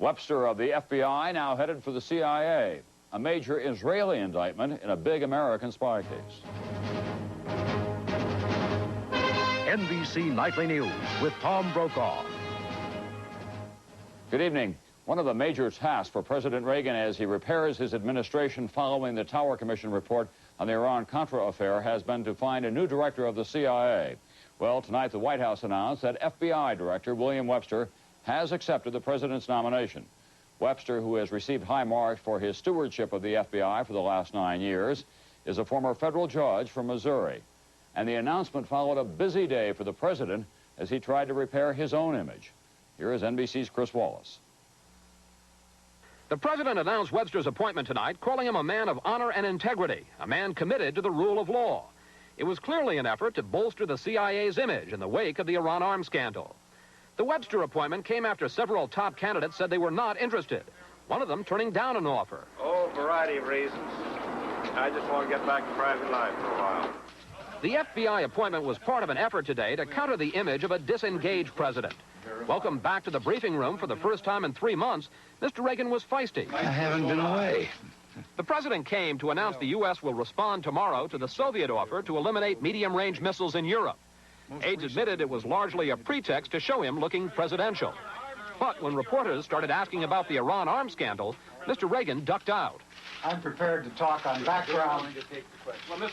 Webster of the FBI now headed for the CIA. A major Israeli indictment in a big American spy case. NBC Nightly News with Tom Brokaw. Good evening. One of the major tasks for President Reagan as he repairs his administration following the Tower Commission report on the Iran-Contra affair has been to find a new director of the CIA. Well, tonight the White House announced that FBI Director William Webster has accepted the president's nomination. Webster, who has received high marks for his stewardship of the FBI for the last 9 years, is a former federal judge from Missouri. And the announcement followed a busy day for the president as he tried to repair his own image. Here is NBC's Chris Wallace. The president announced Webster's appointment tonight, calling him a man of honor and integrity, a man committed to the rule of law. It was clearly an effort to bolster the CIA's image in the wake of the Iran arms scandal. The Webster appointment came after several top candidates said they were not interested, one of them turning down an offer. Oh, a variety of reasons. I just want to get back to private life for a while. The FBI appointment was part of an effort today to counter the image of a disengaged president. Welcome back to the briefing room for the first time in 3 months, Mr. Reagan was feisty. I haven't been away. The president came to announce the U.S. will respond tomorrow to the Soviet offer to eliminate medium-range missiles in Europe. Aides admitted it was largely a pretext to show him looking presidential. But when reporters started asking about the Iran arms scandal, Mr. Reagan ducked out. I'm prepared to talk on background.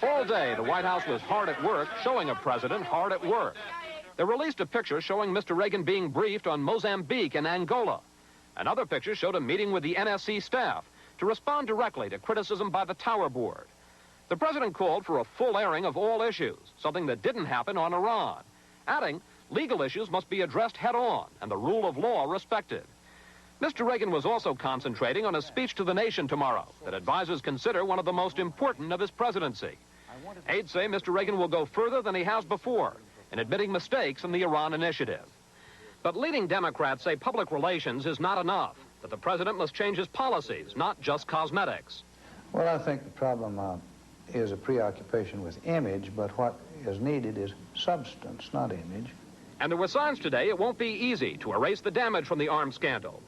All day, the White House was hard at work, showing a president hard at work. They released a picture showing Mr. Reagan being briefed on Mozambique and Angola. Another picture showed a meeting with the NSC staff to respond directly to criticism by the Tower Board. The president called for a full airing of all issues, something that didn't happen on Iran, adding legal issues must be addressed head-on and the rule of law respected. Mr. Reagan was also concentrating on a speech to the nation tomorrow that advisors consider one of the most important of his presidency. Aides say Mr. Reagan will go further than he has before in admitting mistakes in the Iran initiative. But leading Democrats say public relations is not enough, that the president must change his policies, not just cosmetics. Well, I think the problem is a preoccupation with image, but what is needed is substance, not image. And there were signs today it won't be easy to erase the damage from the arms scandal.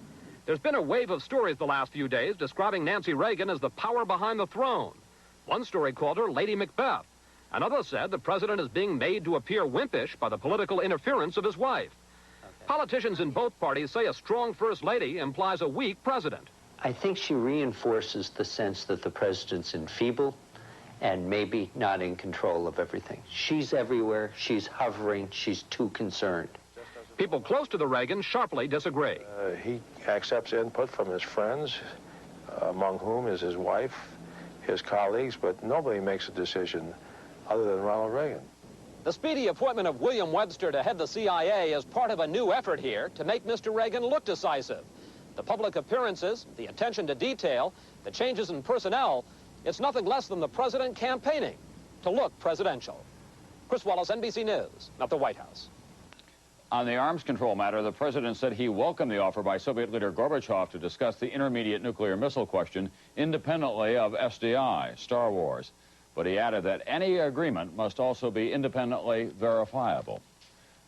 There's been a wave of stories the last few days describing Nancy Reagan as the power behind the throne. One story called her Lady Macbeth. Another said the president is being made to appear wimpish by the political interference of his wife. Politicians in both parties say a strong first lady implies a weak president. I think she reinforces the sense that the president's enfeebled and maybe not in control of everything. She's everywhere, she's hovering, she's too concerned. People close to the Reagans sharply disagree. He accepts input from his friends, among whom is his wife, his colleagues, but nobody makes a decision other than Ronald Reagan. The speedy appointment of William Webster to head the CIA is part of a new effort here to make Mr. Reagan look decisive. The public appearances, the attention to detail, the changes in personnel, it's nothing less than the president campaigning to look presidential. Chris Wallace, NBC News, at the White House. On the arms control matter, the president said he welcomed the offer by Soviet leader Gorbachev to discuss the intermediate nuclear missile question independently of SDI, Star Wars. But he added that any agreement must also be independently verifiable.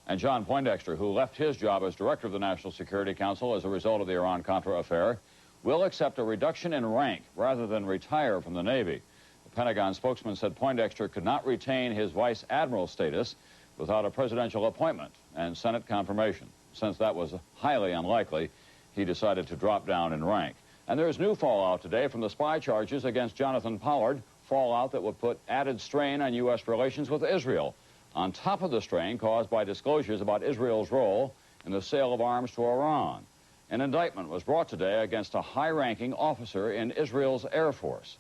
And John Poindexter, who left his job as director of the National Security Council as a result of the Iran-Contra affair, will accept a reduction in rank rather than retire from the Navy. The Pentagon spokesman said Poindexter could not retain his vice admiral status without a presidential appointment and Senate confirmation. Since that was highly unlikely, he decided to drop down in rank. And there's new fallout today from the spy charges against Jonathan Pollard, fallout that would put added strain on U.S. relations with Israel, on top of the strain caused by disclosures about Israel's role in the sale of arms to Iran. An indictment was brought today against a high-ranking officer in Israel's Air Force.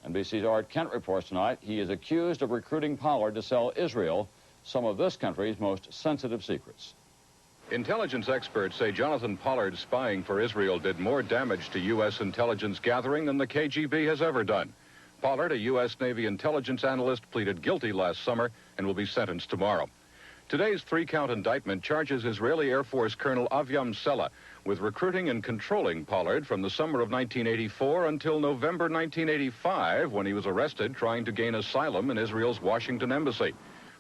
NBC's Art Kent reports tonight he is accused of recruiting Pollard to sell Israel some of this country's most sensitive secrets. Intelligence experts say Jonathan Pollard's spying for Israel did more damage to U.S. intelligence gathering than the KGB has ever done. Pollard, a U.S. Navy intelligence analyst, pleaded guilty last summer and will be sentenced tomorrow. Today's three-count indictment charges Israeli Air Force Colonel Aviam Sella with recruiting and controlling Pollard from the summer of 1984 until November 1985, when he was arrested trying to gain asylum in Israel's Washington embassy.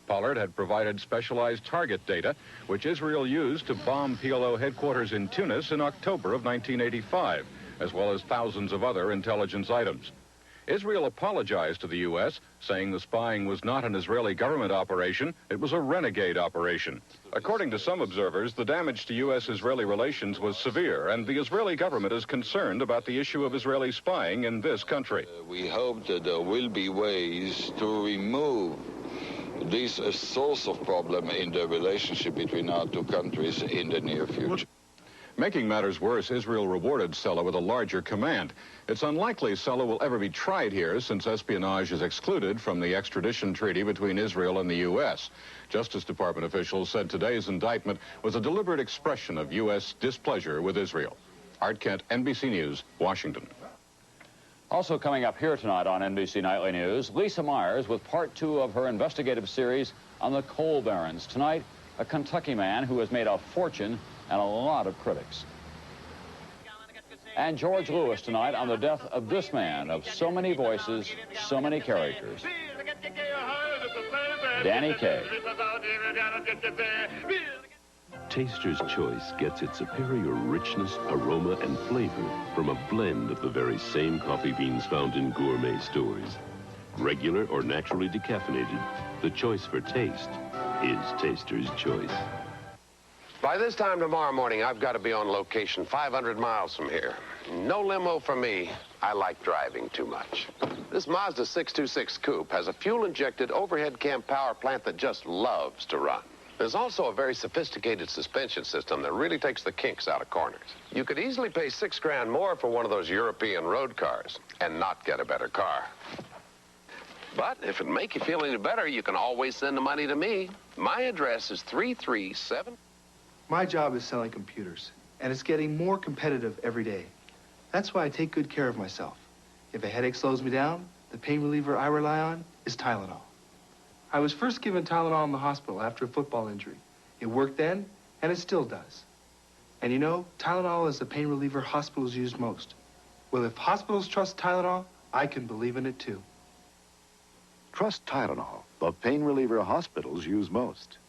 Pollard had provided specialized target data, which Israel used to bomb PLO headquarters in Tunis in October of 1985, as well as thousands of other intelligence items. Israel apologized to the U.S., saying the spying was not an Israeli government operation, it was a renegade operation. According to some observers, the damage to U.S.-Israeli relations was severe, and the Israeli government is concerned about the issue of Israeli spying in this country. We hope that there will be ways to remove this source of problem in the relationship between our two countries in the near future. Making matters worse, Israel rewarded Sella with a larger command. It's unlikely Sella will ever be tried here, since espionage is excluded from the extradition treaty between Israel and the U.S. Justice Department officials said today's indictment was a deliberate expression of U.S. displeasure with Israel. Art Kent, NBC News, Washington. Also coming up here tonight on NBC Nightly News, Lisa Myers with part 2 of her investigative series on the coal barons. Tonight, a Kentucky man who has made a fortune and a lot of critics. And George Lewis tonight on the death of this man of so many voices, so many characters. Danny Kaye. Taster's Choice gets its superior richness, aroma, and flavor from a blend of the very same coffee beans found in gourmet stores. Regular or naturally decaffeinated, the choice for taste is Taster's Choice. By this time tomorrow morning, I've got to be on location 500 miles from here. No limo for me. I like driving too much. This Mazda 626 Coupe has a fuel-injected overhead cam power plant that just loves to run. There's also a very sophisticated suspension system that really takes the kinks out of corners. You could easily pay $6 grand more for one of those European road cars and not get a better car. But if it'd make you feel any better, you can always send the money to me. My address is 337... My job is selling computers, and it's getting more competitive every day. That's why I take good care of myself. If a headache slows me down, the pain reliever I rely on is Tylenol. I was first given Tylenol in the hospital after a football injury. It worked then, and it still does. And you know, Tylenol is the pain reliever hospitals use most. Well, if hospitals trust Tylenol, I can believe in it too. Trust Tylenol, the pain reliever hospitals use most.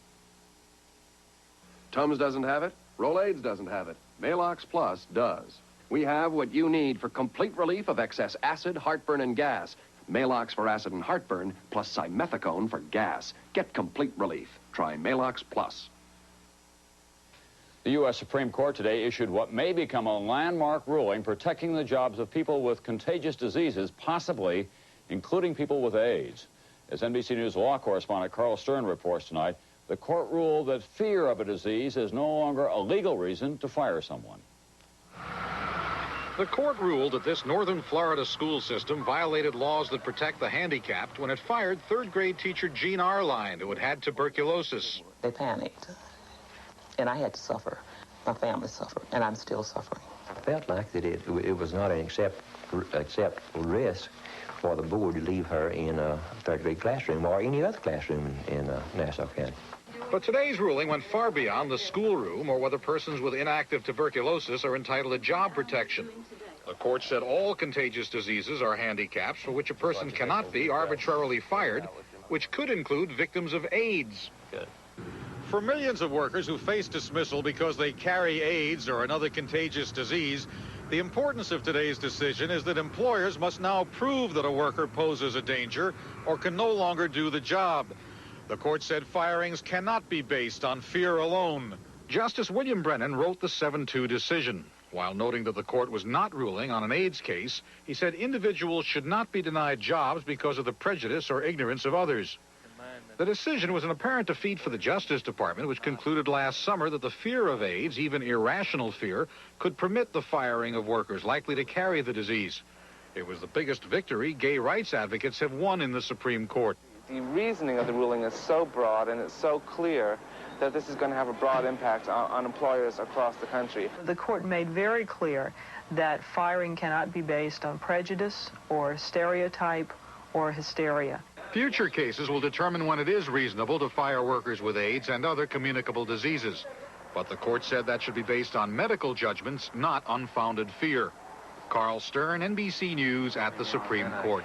Tums doesn't have it. Rolaids doesn't have it. Maalox Plus does. We have what you need for complete relief of excess acid, heartburn, and gas. Maalox for acid and heartburn, plus simethicone for gas. Get complete relief. Try Maalox Plus. The U.S. Supreme Court today issued what may become a landmark ruling protecting the jobs of people with contagious diseases, possibly including people with AIDS. As NBC News law correspondent Carl Stern reports tonight, the court ruled that fear of a disease is no longer a legal reason to fire someone. The court ruled that this northern Florida school system violated laws that protect the handicapped when it fired third-grade teacher Jean Arline, who had had tuberculosis. They panicked, and I had to suffer. My family suffered, and I'm still suffering. I felt like that it was not an acceptable risk for the board to leave her in a third-grade classroom or any other classroom in Nassau County. But today's ruling went far beyond the schoolroom or whether persons with inactive tuberculosis are entitled to job protection. The court said all contagious diseases are handicaps for which a person cannot be arbitrarily fired, which could include victims of AIDS. Good. For millions of workers who face dismissal because they carry AIDS or another contagious disease, the importance of today's decision is that employers must now prove that a worker poses a danger or can no longer do the job. The court said firings cannot be based on fear alone. Justice William Brennan wrote the 7-2 decision. While noting that the court was not ruling on an AIDS case, he said individuals should not be denied jobs because of the prejudice or ignorance of others. The decision was an apparent defeat for the Justice Department, which concluded last summer that the fear of AIDS, even irrational fear, could permit the firing of workers likely to carry the disease. It was the biggest victory gay rights advocates have won in the Supreme Court. The reasoning of the ruling is so broad and it's so clear that this is going to have a broad impact on employers across the country. The court made very clear that firing cannot be based on prejudice or stereotype or hysteria. Future cases will determine when it is reasonable to fire workers with AIDS and other communicable diseases. But the court said that should be based on medical judgments, not unfounded fear. Carl Stern, NBC News at the Supreme Court.